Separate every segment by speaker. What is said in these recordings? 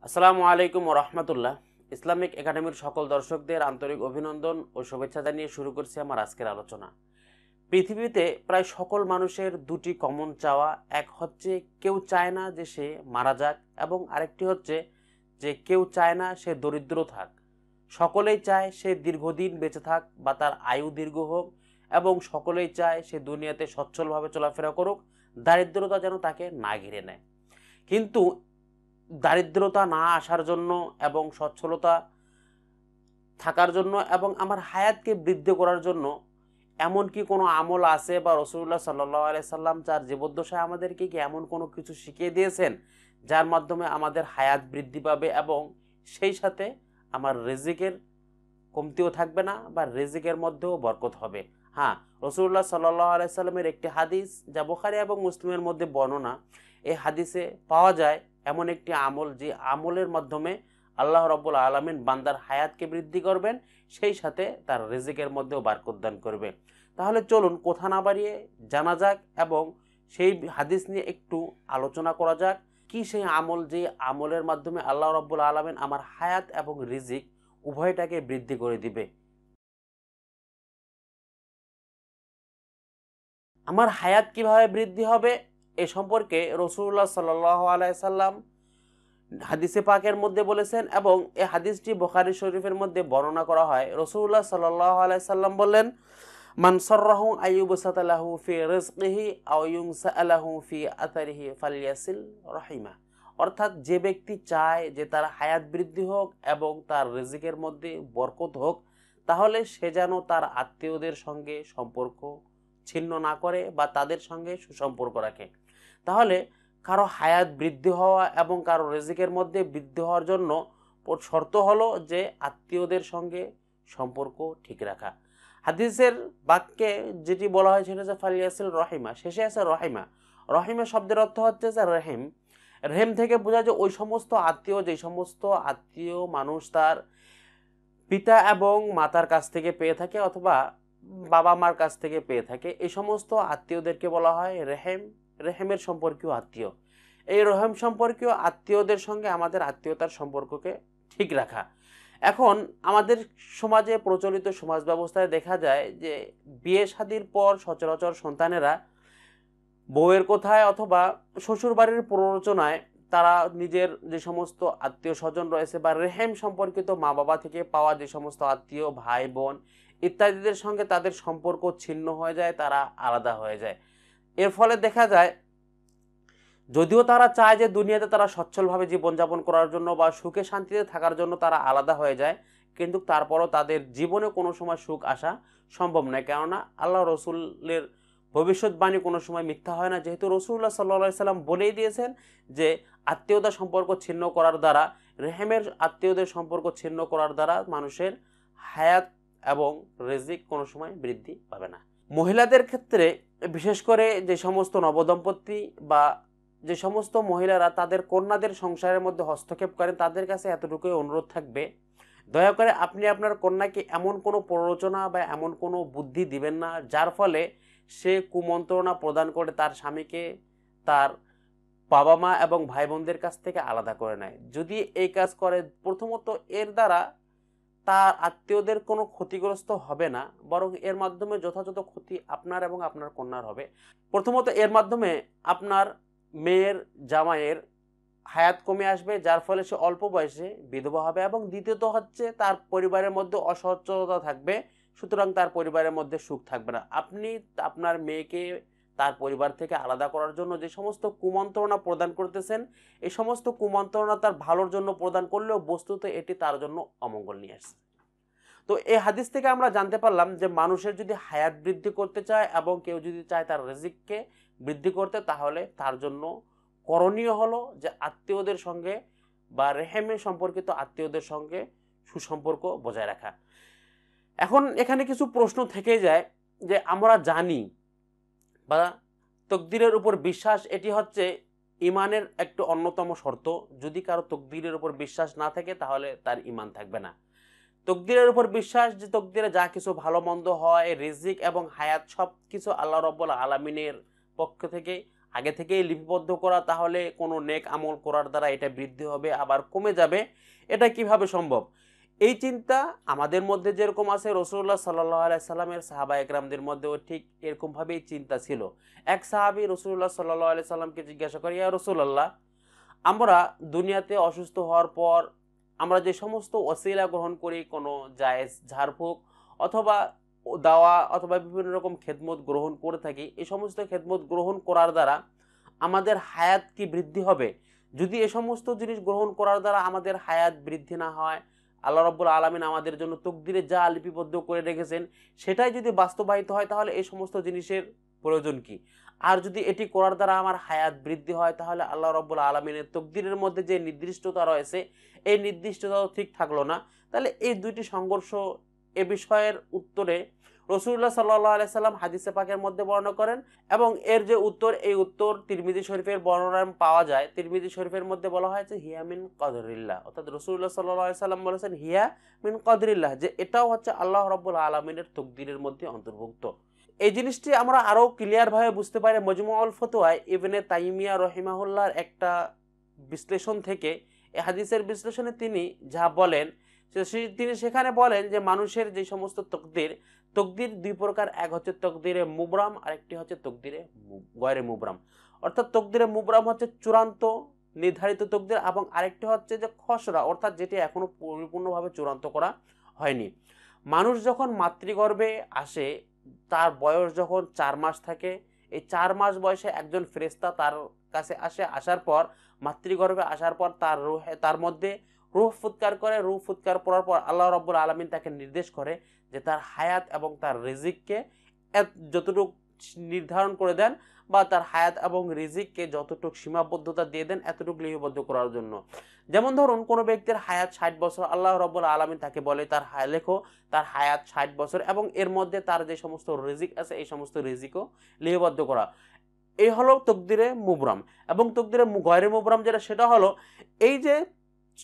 Speaker 1: আসসালামু আলাইকুম ওয়া রাহমাতুল্লাহ। ইসলামিক একাডেমির সকল দর্শকদের আন্তরিক অভিনন্দন ও শুভেচ্ছা জানিয়ে শুরু করছি আমার আজকের আলোচনা। পৃথিবীতে প্রায় সকল মানুষের দুটি কমন চাওয়া, এক হচ্ছে কেউ চায় না যে সে মারা যাক এবং আরেকটি হচ্ছে যে কেউ চায় না সে দরিদ্র থাক। সকলেই চায় সে দীর্ঘদিন বেঁচে থাক বা তার আয়ু দীর্ঘ হোক এবং সকলেই চায় সে দুনিয়াতে সচ্ছলভাবে চলাফেরা করুক, দারিদ্রতা যেন তাকে না ঘিরে নেয়। কিন্তু দারিদ্রতা না আসার জন্য এবং সচ্ছলতা থাকার জন্য এবং আমার হায়াতকে বৃদ্ধি করার জন্য এমন কি কোনো আমল আছে বা রাসূলুল্লাহ সাল্লাল্লাহু আলাইহি সাল্লাম তার জীবদ্দশায় আমাদেরকে কি এমন কোনো কিছু শিখিয়ে দিয়েছেন যার মাধ্যমে আমাদের হায়াত বৃদ্ধি পাবে এবং সেই সাথে আমার রিজিকের কমতিও থাকবে না বা রিজিকের মধ্যেও বরকত হবে। হ্যাঁ, রাসূলুল্লাহ সাল্লাল্লাহু আলাইহি সাল্লামের একটি হাদিস যা বুখারী এবং মুসলিমের মধ্যে বর্ণনা, এই হাদিসে পাওয়া যায় এমন একটি আমল যে আমলের মাধ্যমে আল্লাহ রাব্বুল আলামিন বান্দার হায়াতকে বৃদ্ধি করবেন, সেই সাথে তার রিজিকের মধ্যেও বরকত দান করবে। তাহলে চলুন কথা না বাড়িয়ে জানা যাক এবং সেই হাদিস নিয়ে একটু আলোচনা করা যাক। কি সেই আমল যে আমলের মাধ্যমে আল্লাহ রাব্বুল আলামিন আমার হায়াত এবং রিজিক উভয়টাকে বৃদ্ধি করে দিবে। আমার হায়াত কিভাবে বৃদ্ধি হবে এ সম্পর্কে রাসূলুল্লাহ সাল্লাল্লাহু আলাইহি সাল্লাম হাদিসে পাকের মধ্যে বলেছেন এবং এই হাদিসটি বুখারী শরীফের মধ্যে বর্ণনা করা হয়। রাসূলুল্লাহ সাল্লাল্লাহু আলাইহি সাল্লাম বললেন, মান সাররাহু আইয়ুবসাতা লাহু ফি রিজকিহি আও ইউনসা লাহু ফি আথারিহি ফালইয়াসিল রাহিমা। অর্থাৎ যে ব্যক্তি চায় যে তার হায়াত বৃদ্ধি হোক এবং তার রিজিকের মধ্যে বরকত হোক, তাহলে সে যেন তার আত্মীয়দের সঙ্গে সম্পর্ক ছিন্ন না করে বা তাদের সঙ্গে সুসম্পর্ক রাখে। তাহলে কারো হায়াত বৃদ্ধি হওয়া এবং কারো রিজিকের মধ্যে বৃদ্ধি হওয়ার জন্য শর্ত হলো যে আত্মীয়দের সঙ্গে সম্পর্ক ঠিক রাখা। হাদিসের বাক্যে যেটি বলা হয় সেটা হচ্ছে ফালিয়াসিল রহিমা, শেষে আছে রহিমা। রহিমা শব্দের অর্থ হচ্ছে যে রেহেম। রেহেম থেকে বোঝা যায় ওই সমস্ত আত্মীয়, যে সমস্ত আত্মীয় মানুষ তার পিতা এবং মাতার কাছ থেকে পেয়ে থাকে অথবা বাবা মার কাছ থেকে পেয়ে থাকে, এই সমস্ত আত্মীয়দেরকে বলা হয় রেহেম। রেহেমের সম্পর্কীয় আত্মীয়। এই রহেম সম্পর্কীয় আত্মীয়দের সঙ্গে আমাদের আত্মীয়তার সম্পর্ককে ঠিক রাখা। এখন আমাদের সমাজে প্রচলিত সমাজ ব্যবস্থায় দেখা যায় যে বিয়ে শাদীর পর সচরাচর সন্তানেরা বউয়ের কথায় অথবা শ্বশুর বাড়ির প্ররোচনায় তারা নিজের যে সমস্ত আত্মীয় স্বজন রয়েছে বা রেহেম সম্পর্কিত মা বাবা থেকে পাওয়া যে সমস্ত আত্মীয় ভাই বোন ইত্যাদিদের সঙ্গে তাদের সম্পর্ক ছিন্ন হয়ে যায়, তারা আলাদা হয়ে যায়। এর ফলে দেখা যায় যদিও তারা চায় যে দুনিয়াতে তারা সচ্ছলভাবে জীবনযাপন করার জন্য বা সুখে শান্তিতে থাকার জন্য তারা আলাদা হয়ে যায়, কিন্তু তারপরও তাদের জীবনে কোনো সময় সুখ আসা সম্ভব নয়। কেননা আল্লাহ রসুলের ভবিষ্যৎবাণী কোনো সময় মিথ্যা হয় না, যেহেতু রাসূলুল্লাহ সাল্লাল্লাহু আলাইহি সাল্লাম বলেই দিয়েছেন যে আত্মীয়তা সম্পর্ক ছিন্ন করার দ্বারা, রেহেমের আত্মীয়দের সম্পর্ক ছিন্ন করার দ্বারা মানুষের হায়াত এবং রিজিক কোনো সময় বৃদ্ধি পাবে না। মহিলাদের ক্ষেত্রে বিশেষ করে যে সমস্ত নবদম্পতি বা যে সমস্ত মহিলারা তাদের কন্যাদের সংসারের মধ্যে হস্তক্ষেপ করেন, তাদের কাছে এতটুকুই অনুরোধ থাকবে, দয়া করে আপনি আপনার কন্যাকে এমন কোনো প্ররোচনা বা এমন কোনো বুদ্ধি দিবেন না যার ফলে সে কুমন্ত্রণা প্রদান করে তার স্বামীকে তার বাবা মা এবং ভাই বোনদের কাছ থেকে আলাদা করে নেয়। যদি এই কাজ করে, প্রথমত এর দ্বারা তার আত্মীয়দের কোনো ক্ষতিগ্রস্ত হবে না, বরং এর মাধ্যমে যথাযথ ক্ষতি আপনার এবং আপনার কন্যার হবে। প্রথমত এর মাধ্যমে আপনার মেয়ের জামাইয়ের হায়াত কমে আসবে, যার ফলে সে অল্প বয়সে বিধবা হবে, এবং দ্বিতীয়ত হচ্ছে তার পরিবারের মধ্যে অসচ্ছলতা থাকবে, সুতরাং তার পরিবারের মধ্যে সুখ থাকবে না। আপনি আপনার মেয়েকে তার পরিবার থেকে আলাদা করার জন্য যে সমস্ত কুমন্ত্রণা প্রদান করতেছেন, এই সমস্ত কুমন্ত্রণা তার ভালোর জন্য প্রদান করলেও বস্তুত এটি তার জন্য অমঙ্গল নিয়ে আসছে। তো এই হাদিস থেকে আমরা জানতে পারলাম যে মানুষের যদি হায়াত বৃদ্ধি করতে চায় এবং কেউ যদি চায় তার রিজিককে বৃদ্ধি করতে, তাহলে তার জন্য করণীয় হলো যে আত্মীয়দের সঙ্গে বা রেহেমে সম্পর্কিত আত্মীয়দের সঙ্গে সুসম্পর্ক বজায় রাখা। এখন এখানে কিছু প্রশ্ন থেকে যায় যে আমরা জানি বা তকদিরের উপর বিশ্বাস এটি হচ্ছে ইমানের একটি অন্যতম শর্ত। যদি কারো তকদিরের উপর বিশ্বাস না থাকে তাহলে তার ইমান থাকবে না। তকদিরের উপর বিশ্বাস, যে তকদিরে যা কিছু ভালো মন্দ হয়, রিজিক এবং হায়াত সব কিছু আল্লাহ রাব্বুল আলামিনের পক্ষ থেকে আগে থেকেই লিপিবদ্ধ করা, তাহলে কোনো নেক আমল করার দ্বারা এটা বৃদ্ধি হবে আবার কমে যাবে, এটা কিভাবে সম্ভব? এই চিন্তা আমাদের মধ্যে যেরকম আছে, রাসূলুল্লাহ সাল্লাল্লাহু আলাইহি সাল্লামের সাহাবা একরামদের মধ্যেও ঠিক এরকম ভাবেই চিন্তা ছিল। এক সাহাবী রাসূলুল্লাহ সাল্লাল্লাহু আলাইহি সাল্লামকে জিজ্ঞাসা করে, ইয়া রাসূলুল্লাহ, আমরা দুনিয়াতে অসুস্থ হওয়ার পর আমরা যে সমস্ত ওসিলা গ্রহণ করি, কোনো জায়েজ ঝাড়ফুঁক অথবা দাওয়া অথবা বিভিন্ন রকম খেদমত গ্রহণ করে থাকি, এই সমস্ত খেদমত গ্রহণ করার দ্বারা আমাদের হায়াত কি বৃদ্ধি হবে? যদি এই সমস্ত জিনিস গ্রহণ করার দ্বারা আমাদের হায়াত বৃদ্ধি না হয়, আল্লাহ রাব্বুল আলামিন আমাদের জন্য তাকদীরে যা লিপিবদ্ধ করে রেখেছেন সেটাই যদি বাস্তবায়িত হয়, তাহলে এই সমস্ত জিনিসের প্রয়োজন কি? আর যদি এটি করার দ্বারা আমার হায়াত বৃদ্ধি হয়, তাহলে আল্লাহ রাব্বুল আলামিনের তাকদীরের মধ্যে যে নির্দিষ্টতা রয়েছে এই নির্দিষ্টতাও ঠিক থাকলো না। তাহলে এই দুইটি সংঘর্ষ, এ বিষয়ের উত্তরে রাসূলুল্লাহ সাল্লাল্লাহু আলাইহি সাল্লাম হাদিসে পাকের মধ্যে বর্ণনা করেন, এবং এর যে উত্তর, এই উত্তর তিরমিজি শরীফের বর্ণনায় পাওয়া যায়। তিরমিজি শরীফের মধ্যে বলা হয়েছে হিয়া মিন কদরিল্লাহ, অর্থাৎ রাসূলুল্লাহ সাল্লাল্লাহু আলাইহি সাল্লাম বলেছেন হিয়া মিন কদরিল্লাহ, যে এটাও হচ্ছে আল্লাহ রাব্বুল আলামিনের তাকদীরের মধ্যে অন্তর্ভুক্ত। এই জিনিসটি আমরা আরো ক্লিয়ার ভাবে বুঝতে পারি মজমুউল ফতোয়ায় ইবনে তাইমিয়া রাহিমাহুল্লাহর একটা বিশ্লেষণ থেকে। এই হাদিসের বিশ্লেষণে তিনি যা বলেন, তিনি সেখানে বলেন যে মানুষের যে সমস্ত তকদির দুই প্রকার, এক হচ্ছে তকদিরে মুবরাম, আরেকটি হচ্ছে তকদিরে গয়রে মুবরাম। অর্থাৎ তকদিরে মুবরাম হচ্ছে চূড়ান্ত নির্ধারিত তকদির, এবং আরেকটি হচ্ছে যে খসড়া, অর্থাৎ যেটি এখনো পরিপূর্ণভাবে চূড়ান্ত করা হয়নি। মানুষ যখন মাতৃগর্ভে আসে, তার বয়স যখন 4 মাস থাকে, এই 4 মাস বয়সে একজন ফেরেশতা তার কাছে আসে, আসার পর মাতৃগর্ভে আসার পর তার মধ্যে রূহ ফুৎকার করে। রূহ ফুৎকার করার পর আল্লাহ রাব্বুল আলামিন তাকে নির্দেশ করে যে তার হায়াত এবং তার রিজিককে যতটুকু নির্ধারণ করে দেন, বা তার হায়াত এবং রিজিককে যতটুকু সীমাবদ্ধতা দিয়ে দেন এতটুকু লিপিবদ্ধ করার জন্য। যেমন ধরুন, কোনো ব্যক্তির হায়াত 60 বছর, আল্লাহ রাব্বুল আলামিন তাকে বলে তার লেখো তার হায়াত 60 বছর, এবং এর মধ্যে তার যে সমস্ত রিজিক আছে এই সমস্ত রিজিকও লিপিবদ্ধ করা। এই হলো তকদিরে মুবরাম। এবং তকদিরে গয়রে মুবরাম যেটা, সেটা হলো এই যে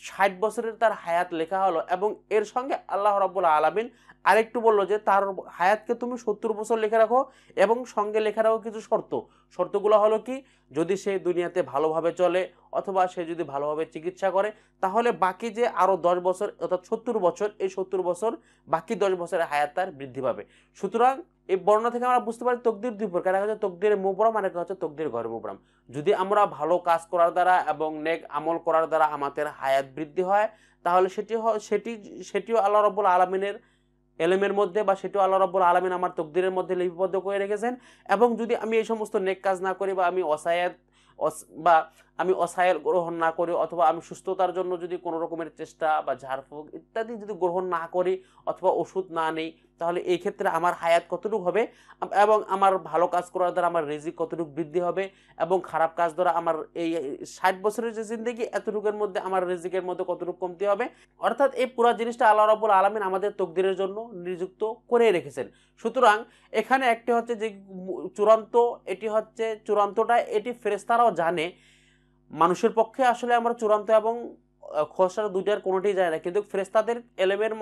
Speaker 1: 60 বছরের তার হায়াত লেখা হলো, এবং এর সঙ্গে আল্লাহ রাব্বুল আলামিন আরেকটু বললো যে তার হায়াতকে তুমি 70 বছর লিখে রাখো, এবং সঙ্গে লেখা রাখো কিছু শর্তগুলো হলো কি, যদি সে দুনিয়াতে ভালোভাবে চলে অথবা সে যদি ভালোভাবে চিকিৎসা করে, তাহলে বাকি যে আরো 10 বছর অর্থাৎ 70 বছর, এই 70 বছর বাকি 10 বছরের হায়াত তার বৃদ্ধি পাবে। সুতরাং এই বর্ণনা থেকে আমরা বুঝতে পারি তকদির দুই প্রকার, একটা হচ্ছে তকদিরে মুবরাম, আর একটা হচ্ছে তকদির গয়রে মুবরাম। যদি আমরা ভালো কাজ করার দ্বারা এবং নেক আমল করার দ্বারা আমাদের হায়াত বৃদ্ধি হয়, তাহলে সেটিও আল্লাহ রাব্বুল আলামিনের এলেমের মধ্যে, বা সেটিও আল্লাহ রাব্বুল আলামিন আমার তকদিরের মধ্যে লিপিবদ্ধ করে রেখেছেন। এবং যদি আমি এই সমস্ত নেক কাজ না করি, বা আমি অসায়ের গ্রহণ না করি, অথবা আমি সুস্থতার জন্য যদি কোনো রকমের চেষ্টা বা ঝাড়ফুঁক ইত্যাদি যদি গ্রহণ না করি, অথবা ওষুধ না নেই, তাহলে এই ক্ষেত্রে আমার হায়াত কতটুকু হবে, এবং আমার ভালো কাজ করার দ্বারা আমার রিজিক কতটুকু বৃদ্ধি হবে, এবং খারাপ কাজ দ্বারা আমার এই 60 বছরের যে জিন্দেগি এতটুকুর মধ্যে আমার রিজিকের মধ্যে কতটুকু কমতি হবে। অর্থাৎ এই পুরো জিনিসটা আল্লাহ রাব্বুল আলামিন আমাদের তকদিরের জন্য নিযুক্ত করে রেখেছেন। সুতরাং এখানে একটি হচ্ছে যে চূড়ান্ত, এটি হচ্ছে চূড়ান্তটা, এটি ফেরেশতারাও জানে। মানুষের পক্ষে আসলে আমরা চূড়ান্ত এবং খসড়া দুইটার কোনোটাই জানে না, কিন্তু ফেরেশতাদের এলেমের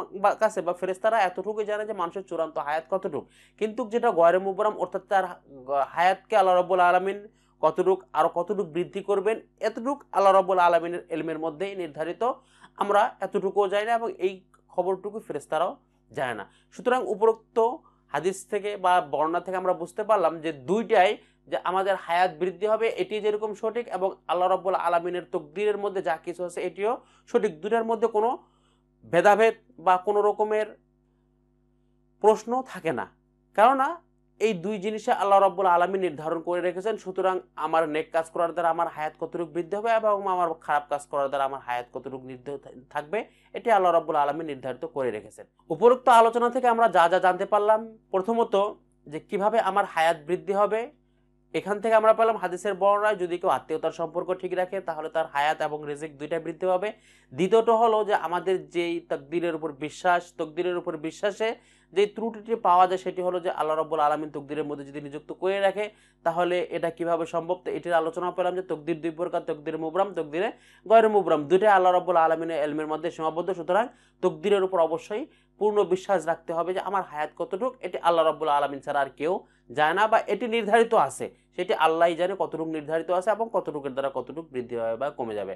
Speaker 1: কাছে বা ফেরেশতারা এতটুকুই জানে যে মানুষের চূড়ান্ত হায়াত কতটুকু। কিন্তু যেটা গয়রে মুবরাম, অর্থাৎ তার হায়াতকে আল্লাহ রাব্বুল আলামিন কতটুকু বৃদ্ধি করবেন, এতটুকু আল্লাহ রাব্বুল আলামিনের এলমের মধ্যেই নির্ধারিত। আমরা এতটুকুও জানি না, এবং এই খবরটুকু ফেরেশতারাও জানে না। সুতরাং উপরোক্ত হাদিস থেকে বা বর্ণনা থেকে আমরা বুঝতে পারলাম যে দুইটাই, যে আমাদের হায়াত বৃদ্ধি হবে এটি যেরকম সঠিক, এবং আল্লাহ রাব্বুল আলামিনের তাকদীরের মধ্যে যা কিছু আছে এটিও সঠিক। দুটার মধ্যে কোনো ভেদাভেদ বা কোনো রকমের প্রশ্ন থাকে না, কেননা এই দুই জিনিসে আল্লাহ রাব্বুল আলামিন নির্ধারণ করে রেখেছেন। সুতরাং আমার নেক কাজ করার দ্বারা আমার হায়াত কতটুকু বৃদ্ধি হবে, এবং আমার খারাপ কাজ করার দ্বারা আমার হায়াত কতটুকু থাকবে, এটি আল্লাহ রাব্বুল আলামিন নির্ধারিত করে রেখেছেন। উপরোক্ত আলোচনা থেকে আমরা যা জানতে পারলাম, প্রথমত যে কিভাবে আমার হায়াত বৃদ্ধি হবে, এখান থেকে আমরা পেলাম হাদিসের বর্ণনায় যদি কেউ আত্মীয়তার সম্পর্ক ঠিক রাখে তাহলে তার হায়াত এবং রিজিক দুইটাই বৃদ্ধি পাবে। দ্বিতীয়ত হলো যে আমাদের যেই তকদিরের উপর বিশ্বাসে যে ত্রুটিটি পাওয়া যায়, সেটি হলো যে আল্লাহ রাব্বুল আলামিন তকদিরের মধ্যে যদি নিযুক্ত করে রাখে তাহলে এটা কিভাবে সম্ভব। তো এটির আলোচনা পেলাম যে তকদির দুই প্রকার, তকদিরে মুবরাম, তকদিরে গয়রে মুবরাম, দুইটাই আল্লাহ রাব্বুল আলামিনের ইলমের মধ্যে সীমাবদ্ধ। সুতরাং তকদিরের উপর অবশ্যই পূর্ণ বিশ্বাস রাখতে হবে যে আমার হায়াত কতটুকু, এটি আল্লাহ রাব্বুল আলামিন ছাড়া আর কেউ যায় না, বা এটি নির্ধারিত আছে, সেটি আল্লাহই জানে কতটুকু নির্ধারিত আছে এবং কতটুকুর দ্বারা কতটুকু বৃদ্ধি হবে বা কমে যাবে।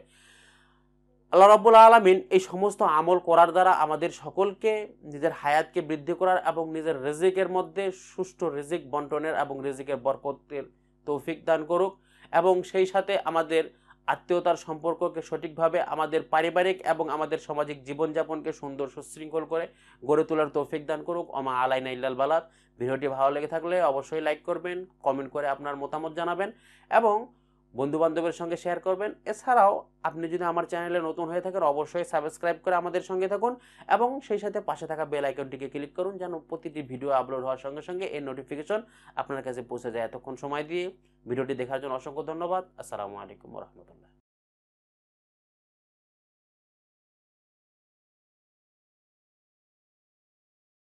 Speaker 1: আল্লাহ রাব্বুল আলামিন এই সমস্ত আমল করার দ্বারা আমাদের সকলকে নিজের হায়াতকে বৃদ্ধি করার এবং নিজের রিজিকের মধ্যে সুষ্ঠু রিজিক বন্টনের এবং রিজিকের বরকতের তৌফিক দান করুক, এবং সেই সাথে আমাদের আত্মীয়তার সম্পর্ককে সঠিকভাবে, আমাদের পারিবারিক এবং আমাদের সামাজিক জীবনযাপনকে সুন্দর সুশৃঙ্খল করে গড়ে তোলার তৌফিক দান করুক। ওমা আলাইনা ইল্লাল বালাগ। ভিডিওটি ভালো লেগে থাকলে অবশ্যই লাইক করবেন, কমেন্ট করে আপনার মতামত জানাবেন এবং বন্ধু-বান্ধবের সঙ্গে শেয়ার করবেন। এছাড়াও আপনি যদি আমার চ্যানেলে নতুন হয়ে থাকেন অবশ্যই সাবস্ক্রাইব করে আমাদের সঙ্গে থাকুন এবং সেই সাথে পাশে থাকা বেল আইকনটিকে ক্লিক করুন, যেন প্রতিটি ভিডিও আপলোড হওয়ার সঙ্গে সঙ্গে এই নোটিফিকেশন আপনার কাছে পৌঁছে যায়। এতক্ষণ সময় দিয়ে ভিডিওটি দেখার জন্য অসংখ্য ধন্যবাদ। আসসালামু আলাইকুম ওয়া রাহমাতুল্লাহ।